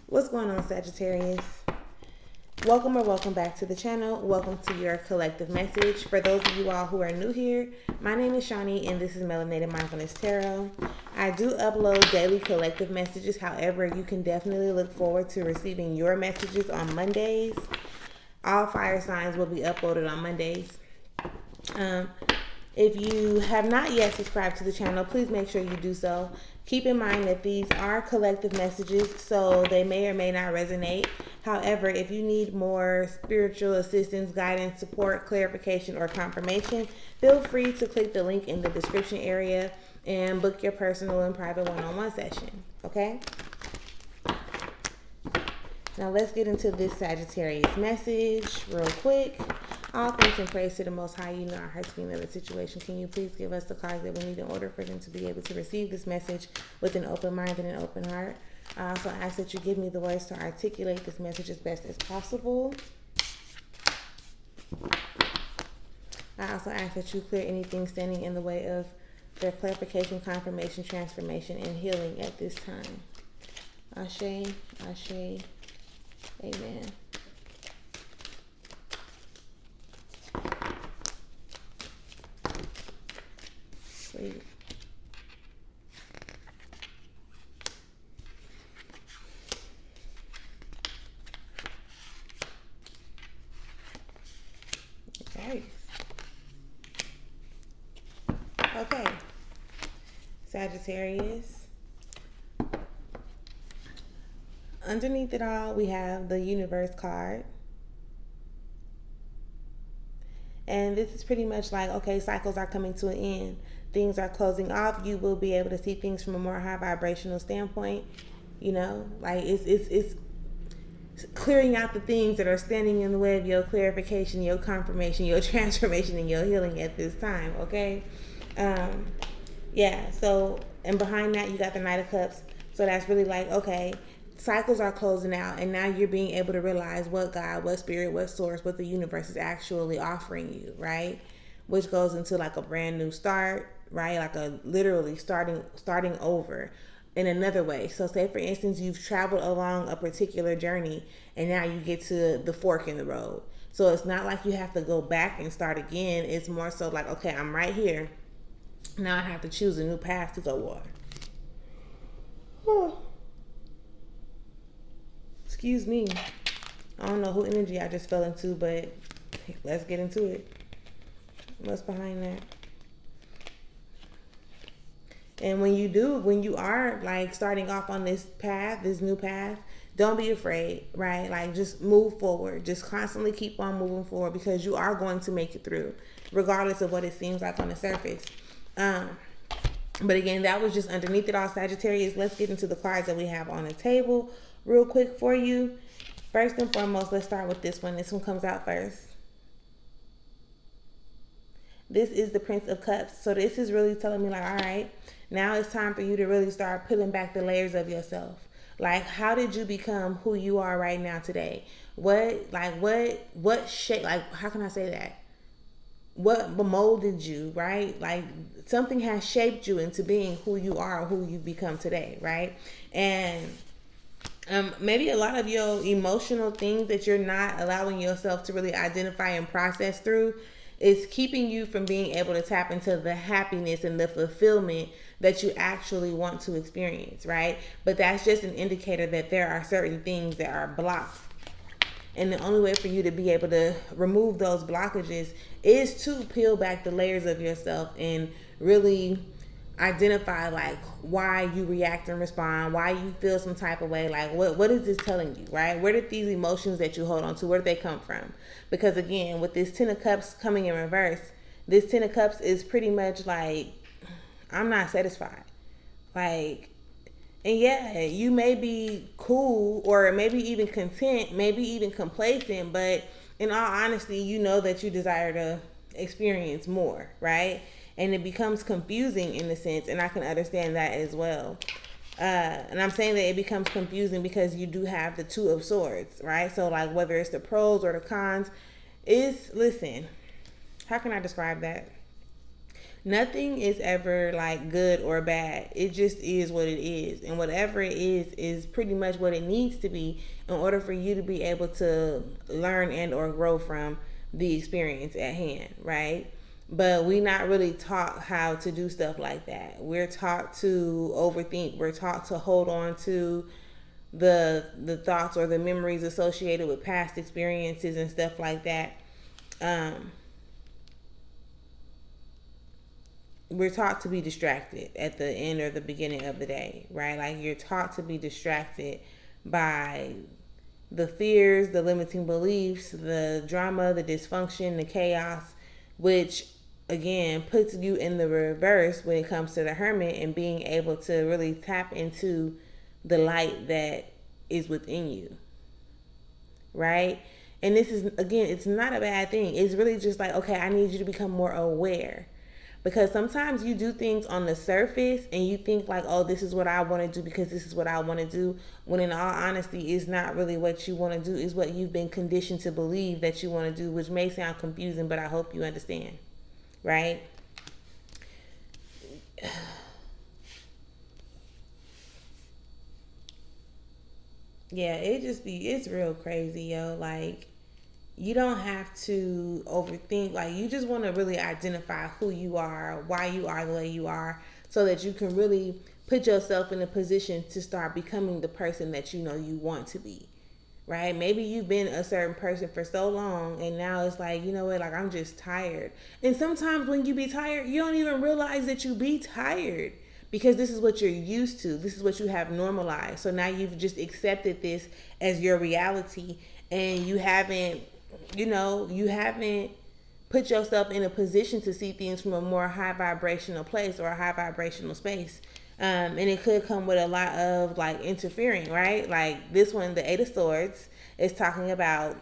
What's going on, Sagittarius? Welcome back to the channel. Welcome to your collective message. For those of you all who are new here, my name is Shawnee and this is Melanated Mindfulness Tarot. I do upload daily collective messages. However, you can definitely look forward to receiving your messages on Mondays. All fire signs will be uploaded on Mondays. If you have not yet subscribed to the channel, please make sure you do so. Keep in mind that these are collective messages, so they may or may not resonate. However, if you need more spiritual assistance, guidance, support, clarification, or confirmation, feel free to click the link in the description area and book your personal and private one-on-one session, okay? Now let's get into this Sagittarius message real quick. All thanks and praise to the Most High. You know our hearts being in the situation. Can you please give us the cards that we need in order for them to be able to receive this message with an open mind and an open heart? I also ask that you give me the words to articulate this message as best as possible. I also ask that you clear anything standing in the way of their clarification, confirmation, transformation, and healing at this time. Ashe, Ashe, Amen. Sweet. Okay. Sagittarius. Underneath it all, we have the Universe card. And this is pretty much like, okay, cycles are coming to an end. Things are closing off. You will be able to see things from a more high vibrational standpoint. You know, like it's clearing out the things that are standing in the way of your clarification, your confirmation, your transformation, and your healing at this time, okay? Yeah, so, and behind that, you got the Knight of Cups. So that's really like, okay, cycles are closing out, and now you're being able to realize what God, what spirit, what source, what the universe is actually offering you, right? Which goes into like a brand new start, right? Like a literally starting over in another way. So say for instance, you've traveled along a particular journey and now you get to the fork in the road. So it's not like you have to go back and start again. It's more so like, okay, I'm right here. Now I have to choose a new path to go on. Excuse me. I don't know who energy I just fell into, but let's get into it. What's behind that? And when you are like starting off on this path, this new path, don't be afraid, right? Like just move forward. Just constantly keep on moving forward because you are going to make it through, regardless of what it seems like on the surface. But again, that was just underneath it all, Sagittarius. Let's get into the cards that we have on the table real quick for you. First and foremost, let's start with this one. This one comes out first. This is the Prince of Cups. So this is really telling me like, all right, now it's time for you to really start peeling back the layers of yourself. Like, how did you become who you are right now today? What shape, like, how can I say that? What molded you, right? Like something has shaped you into being who you are, who you become today, right? And maybe a lot of your emotional things that you're not allowing yourself to really identify and process through is keeping you from being able to tap into the happiness and the fulfillment that you actually want to experience, right? But that's just an indicator that there are certain things that are blocked. And the only way for you to be able to remove those blockages is to peel back the layers of yourself and really identify like why you react and respond, why you feel some type of way, like what is this telling you, right? Where did these emotions that you hold on to, where did they come from? Because again, with this Ten of Cups coming in reverse, this Ten of Cups is pretty much like, I'm not satisfied. Like, and yeah, you may be cool or maybe even content, maybe even complacent, but in all honesty, you know that you desire to experience more, right? And it becomes confusing in a sense, and I can understand that as well. And I'm saying that it becomes confusing because you do have the Two of Swords, right? So like whether it's the pros or the cons, listen, how can I describe that? Nothing is ever like good or bad. It just is what it is. And whatever it is pretty much what it needs to be in order for you to be able to learn and or grow from the experience at hand, right? But we not really taught how to do stuff like that. We're taught to overthink. We're taught to hold on to the thoughts or the memories associated with past experiences and stuff like that. We're taught to be distracted at the end or the beginning of the day, right? Like you're taught to be distracted by the fears, the limiting beliefs, the drama, the dysfunction, the chaos, which again puts you in the reverse when it comes to the hermit and being able to really tap into the light that is within you, right? And this is, again, it's not a bad thing. It's really just like, okay, I need you to become more aware. Because sometimes you do things on the surface and you think like, oh, this is what I want to do because this is what I want to do. When in all honesty, it's not really what you want to do. It's what you've been conditioned to believe that you want to do, which may sound confusing, but I hope you understand, right? Yeah, it's real crazy, yo. Like, you don't have to overthink. Like, you just want to really identify who you are, why you are the way you are, so that you can really put yourself in a position to start becoming the person that you know you want to be, right? Maybe you've been a certain person for so long and now it's like, you know what, like I'm just tired. And sometimes when you be tired, you don't even realize that you be tired because this is what you're used to. This is what you have normalized. So now you've just accepted this as your reality and you haven't put yourself in a position to see things from a more high vibrational place or a high vibrational space. And it could come with a lot of like interfering, right? Like this one, the Eight of Swords, is talking about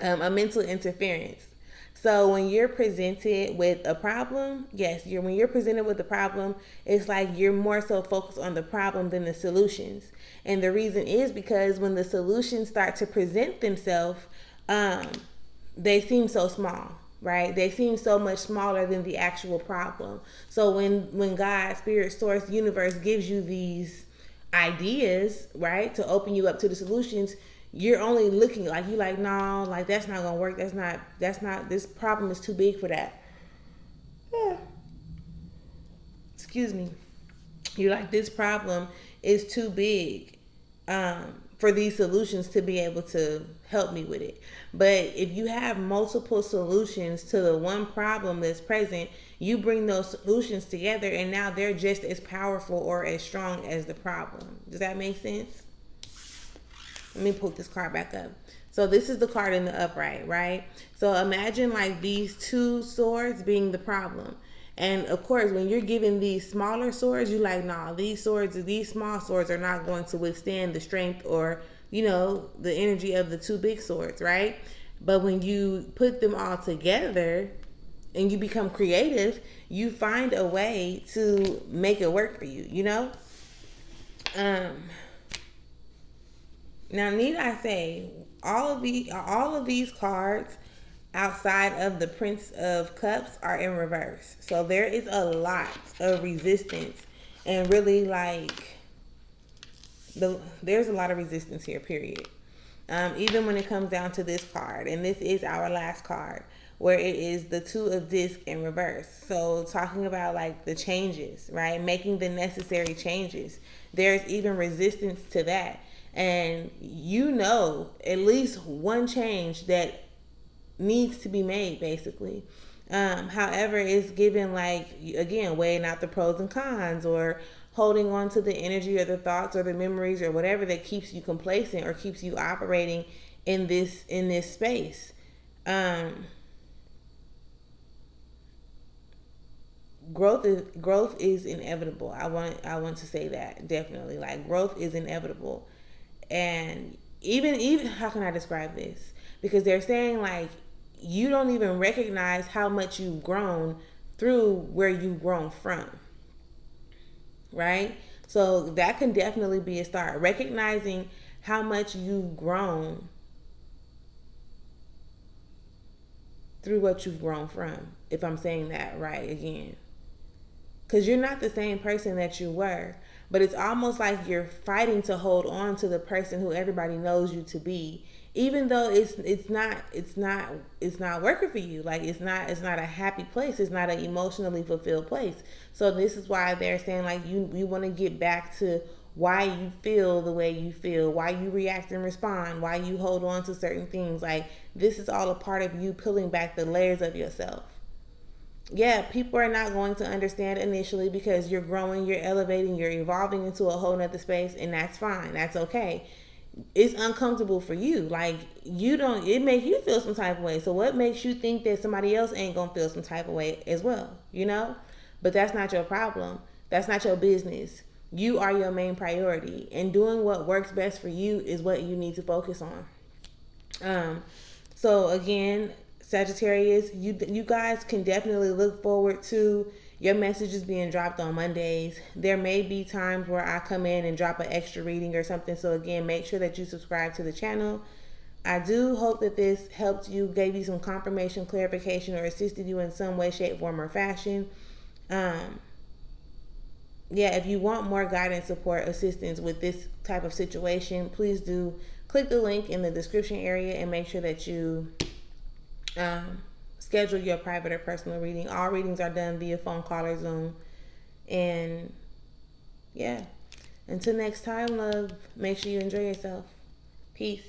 a mental interference. So when you're presented with a problem, yes, when you're presented with a problem, it's like you're more so focused on the problem than the solutions. And the reason is because when the solutions start to present themselves, they seem so small, right? They seem so much smaller than the actual problem. So when God, Spirit, Source, Universe gives you these ideas, right, to open you up to the solutions, you're only looking like you like, no, like that's not gonna work. That's not. This problem is too big for that. Excuse me. You're like, this problem is too big for these solutions to be able to help me with it. But if you have multiple solutions to the one problem that's present, you bring those solutions together and now they're just as powerful or as strong as the problem. Does that make sense? Let me pull this card back up. So this is the card in the upright, right? So imagine like these two swords being the problem. And of course, when you're given these smaller swords, you're like, nah, these small swords are not going to withstand the strength or, the energy of the two big swords, right? But when you put them all together and you become creative, you find a way to make it work for you, Now, need I say, all of these cards outside of the Prince of Cups are in reverse. So there is a lot of resistance and really there's a lot of resistance here, period. Even when it comes down to this card, and this is our last card, where it is the Two of Discs in reverse. So talking about like the changes, right? Making the necessary changes. There's even resistance to that. And at least one change that needs to be made, basically. However, it's given like, again, weighing out the pros and cons or holding on to the energy or the thoughts or the memories or whatever that keeps you complacent or keeps you operating in this space. Growth is inevitable. I want to say that, definitely. Like, growth is inevitable. And even how can I describe this? Because they're saying like you don't even recognize how much you've grown through where you've grown from, right? So that can definitely be a start. Recognizing how much you've grown through what you've grown from, if I'm saying that right again. because you're not the same person that you were. But it's almost like you're fighting to hold on to the person who everybody knows you to be, even though it's not working for you. Like it's not a happy place. It's not an emotionally fulfilled place. So this is why they're saying like you want to get back to why you feel the way you feel, why you react and respond, why you hold on to certain things. Like this is all a part of you peeling back the layers of yourself. Yeah, people are not going to understand initially because you're growing, you're elevating, you're evolving into a whole nother space, and that's fine. That's okay. It's uncomfortable for you. Like it makes you feel some type of way. So what makes you think that somebody else ain't gonna feel some type of way as well? But that's not your problem. That's not your business. You are your main priority, and doing what works best for you is what you need to focus on. So again, Sagittarius, you guys can definitely look forward to your messages being dropped on Mondays. There may be times where I come in and drop an extra reading or something. So again, make sure that you subscribe to the channel. I do hope that this helped you, gave you some confirmation, clarification, or assisted you in some way, shape, form, or fashion. If you want more guidance, support, assistance with this type of situation, please do click the link in the description area and make sure that you schedule your private or personal reading. All readings are done via phone call or Zoom. And until next time, love, make sure you enjoy yourself. Peace.